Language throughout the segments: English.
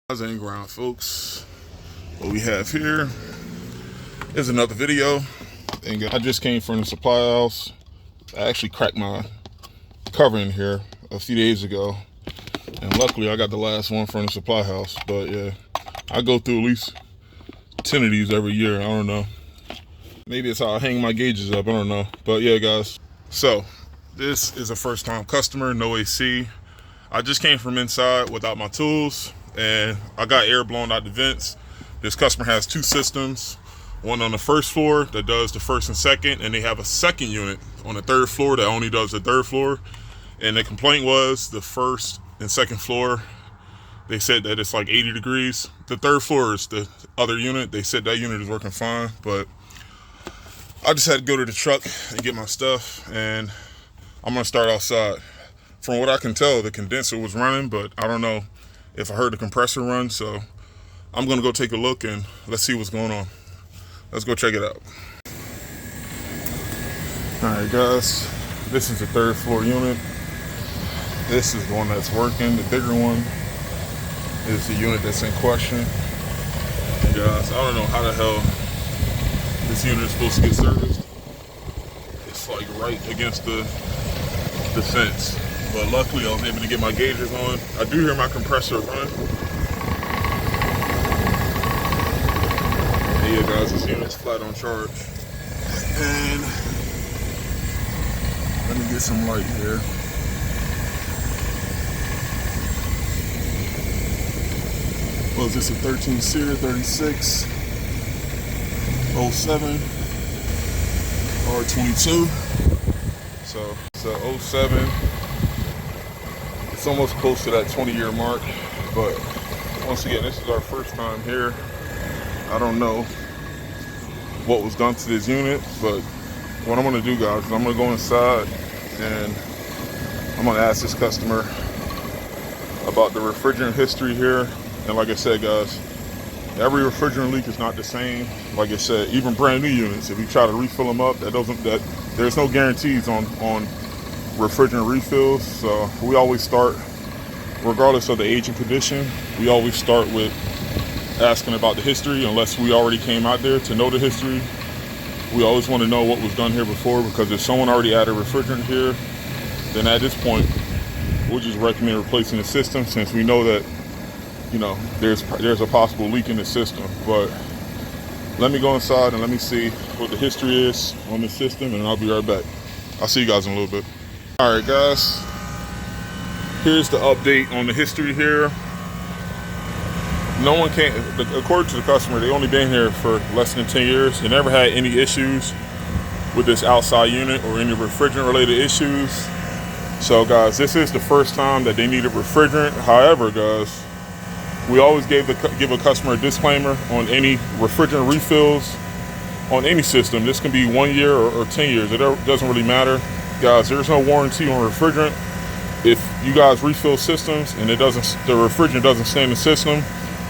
And ground, folks. What we have here is another video. And I just came from the supply house. I actually cracked my cover in here a few days ago, and luckily I got the last one from the supply house. But yeah, I go through at least 10 of these every year. I don't know, maybe it's how I hang my gauges up, I don't know. But yeah, guys, so this is a first time customer, no AC. I just came from inside without my tools, and I got air blown out the vents. This customer has two systems, one on the first floor that does the first and second, and they have a second unit on the third floor that only does the third floor. And the complaint was the first and second floor, they said that it's like 80 degrees. The third floor is the other unit. They said that unit is working fine, but I just had to go to the truck and get my stuff, and I'm gonna start outside. From what I can tell, the condenser was running, but I don't know if I heard the compressor run, so I'm gonna go take a look and let's see what's going on. Let's go check it out. All right, guys, this is the third floor unit. This is the one that's working. The bigger one is the unit that's in question. And guys, I don't know how the hell this unit is supposed to get serviced. It's like right against the fence. But luckily I was able to get my gauges on. I do hear my compressor run. And yeah, guys, this unit's flat on charge. And let me get some light here. Well, is this a 13 series, 36, 07, R22? So it's a 07. It's almost close to that 20-year mark, but once again, this is our first time here. I don't know what was done to this unit, but what I'm gonna do, guys, is I'm gonna go inside and I'm gonna ask this customer about the refrigerant history here. And like I said, guys, every refrigerant leak is not the same. Like I said, even brand new units, if you try to refill them up, there's no guarantees on refrigerant refills. So we always start, regardless of the age and condition, we always start with asking about the history, unless we already came out there to know the history. We always want to know what was done here before, because if someone already added refrigerant here, then at this point we'll just recommend replacing the system, since we know that, you know, there's a possible leak in the system. But let me go inside and let me see what the history is on the system, and I'll be right back. I'll see you guys in a little bit. All right, guys, here's the update on the history here. No one can, according to the customer, they only been here for less than 10 years. They never had any issues with this outside unit or any refrigerant related issues. So guys, this is the first time that they needed refrigerant. However, guys, we always give a customer a disclaimer on any refrigerant refills on any system. This can be 1 year or 10 years. It doesn't really matter. Guys, there's no warranty on refrigerant. If you guys refill systems and the refrigerant doesn't stay in the system,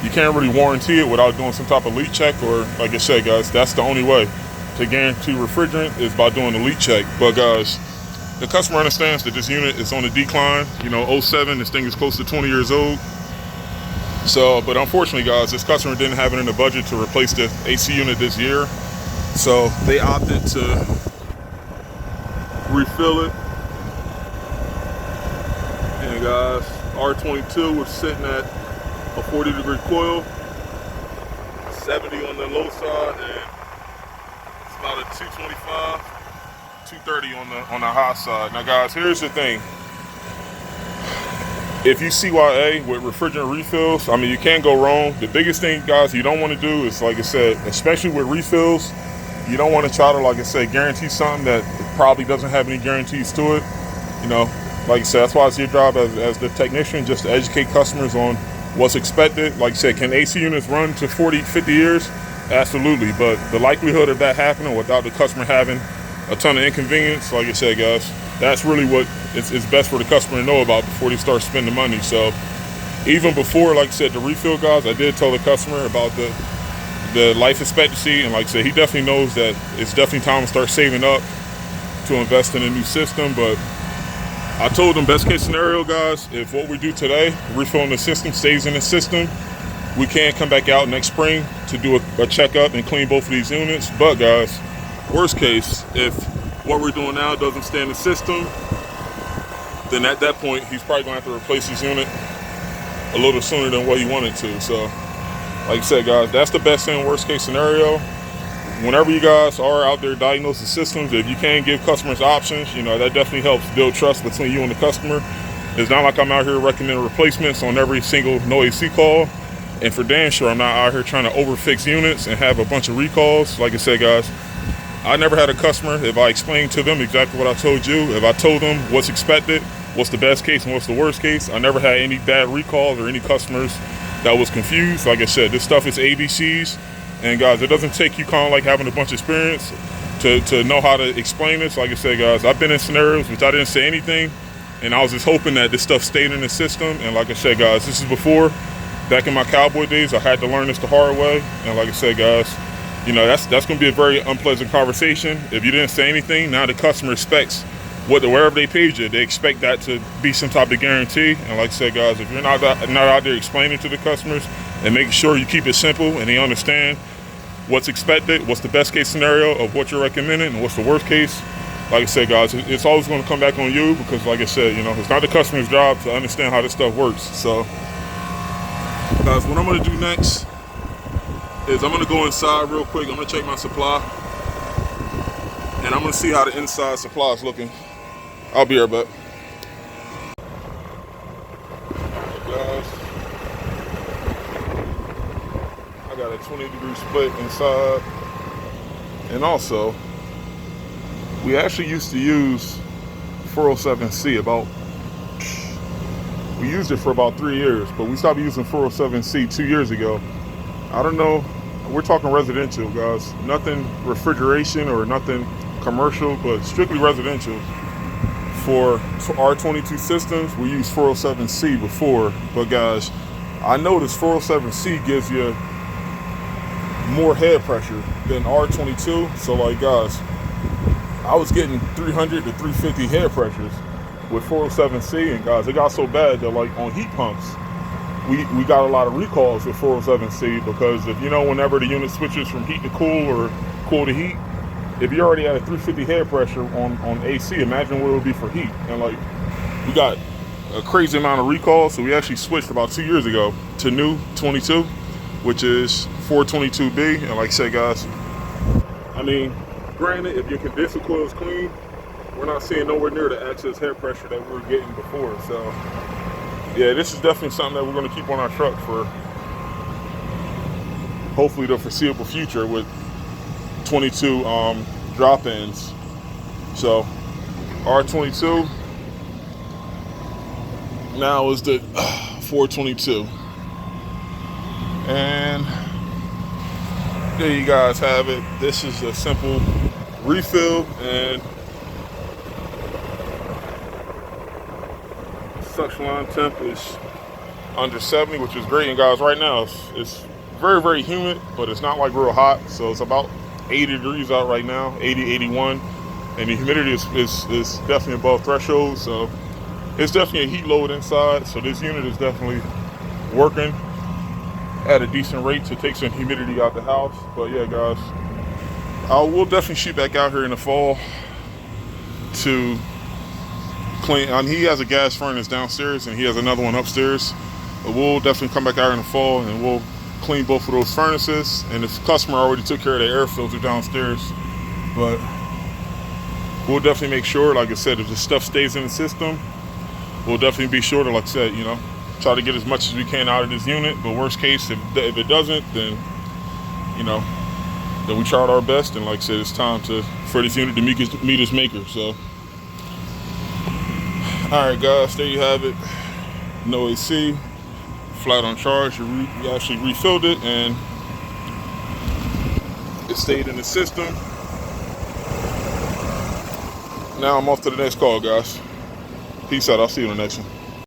you can't really warranty it without doing some type of leak check. Or like I said, guys, that's the only way to guarantee refrigerant, is by doing the leak check. But guys, the customer understands that this unit is on the decline. You know, 07, this thing is close to 20 years old. So, but unfortunately, guys, this customer didn't have it in the budget to replace the AC unit this year. So they opted to refill it. And guys, R22 was sitting at a 40-degree coil, 70 on the low side, and it's about a 225, 230 on the high side. Now guys, here's the thing. If you CYA with refrigerant refills, I mean, you can't go wrong. The biggest thing, guys, you don't want to do is, like I said, especially with refills, you don't want to try to, like I said, guarantee something that probably doesn't have any guarantees to it. You know, like I said, that's why it's your job as the technician, just to educate customers on what's expected. Like I said, can AC units run to 40, 50 years? Absolutely. But the likelihood of that happening without the customer having a ton of inconvenience, like I said, guys, that's really what it's best for the customer to know about before they start spending money. So even before, like I said, the refill, guys, I did tell the customer about the life expectancy, and like I said, he definitely knows that it's definitely time to start saving up to invest in a new system. But I told them, best case scenario, guys, if what we do today, refilling the system, stays in the system, we can come back out next spring to do a checkup and clean both of these units. But guys, worst case, if what we're doing now doesn't stay in the system, then at that point he's probably gonna have to replace his unit a little sooner than what he wanted to. So like I said, guys, that's the best and worst case scenario. Whenever you guys are out there diagnosing systems, if you can give customers options, you know, that definitely helps build trust between you and the customer. It's not like I'm out here recommending replacements on every single no AC call. And for damn sure, I'm not out here trying to overfix units and have a bunch of recalls. Like I said, guys, I never had a customer, if I explained to them exactly what I told you, if I told them what's expected, what's the best case and what's the worst case, I never had any bad recalls or any customers that was confused. Like I said, this stuff is ABCs. And guys, it doesn't take you kind of like having a bunch of experience to know how to explain this. Like I said, guys, I've been in scenarios which I didn't say anything, and I was just hoping that this stuff stayed in the system. And like I said, guys, this is before, back in my cowboy days, I had to learn this the hard way. And like I said, guys, you know, that's going to be a very unpleasant conversation. If you didn't say anything, now the customer expects wherever they paid you, they expect that to be some type of guarantee. And like I said, guys, if you're not out there explaining to the customers and making sure you keep it simple and they understand what's expected, what's the best case scenario of what you're recommending, and what's the worst case, like I said, guys, it's always going to come back on you, because like I said, you know, it's not the customer's job to understand how this stuff works. So guys, what I'm going to do next is I'm going to go inside real quick. I'm going to check my supply, and I'm going to see how the inside supply is looking. I'll be right back. Guys, I got a 20-degree split inside, and also we actually used to use 407C we used it for about 3 years, but we stopped using 407C 2 years ago. I don't know, we're talking residential, guys, nothing refrigeration or nothing commercial, but strictly residential. For R22 systems, we used 407C before, but guys, I noticed 407C gives you more head pressure than R22. So like, guys, I was getting 300 to 350 head pressures with 407C, and guys, it got so bad that like on heat pumps, we got a lot of recalls with 407C, because if you know, whenever the unit switches from heat to cool or cool to heat, if you already had a 350 head pressure on AC, imagine what it would be for heat. And like, we got a crazy amount of recalls, so we actually switched about 2 years ago to new 22, which is 422B. And like I said, guys, I mean, granted, if your condenser coil is clean, we're not seeing nowhere near the excess head pressure that we were getting before. So yeah, this is definitely something that we're going to keep on our truck for hopefully the foreseeable future with 22 drop-ins. So R22 now is the 422, and there you guys have it. This is a simple refill, and suction line temp is under 70, which is great. And guys, right now it's very, very humid, but it's not like real hot, so it's about 80 degrees out right now, 80, 81, and the humidity is definitely above threshold, so it's definitely a heat load inside. So this unit is definitely working at a decent rate to take some humidity out the house. But yeah, guys, we'll definitely shoot back out here in the fall to clean. He has a gas furnace downstairs and he has another one upstairs, but we'll definitely come back out in the fall and we'll clean both of those furnaces. And the customer already took care of the air filter downstairs, but we'll definitely make sure, like I said, if the stuff stays in the system, we'll definitely be sure to, like I said, you know, try to get as much as we can out of this unit. But worst case, if it doesn't, then, you know, then we tried our best. And like I said, it's time for this unit to meet its maker. So all right, guys, there you have it. No AC, flat on charge. We actually refilled it and it stayed in the system. Now I'm off to the next call, guys. Peace out. I'll see you in the next one.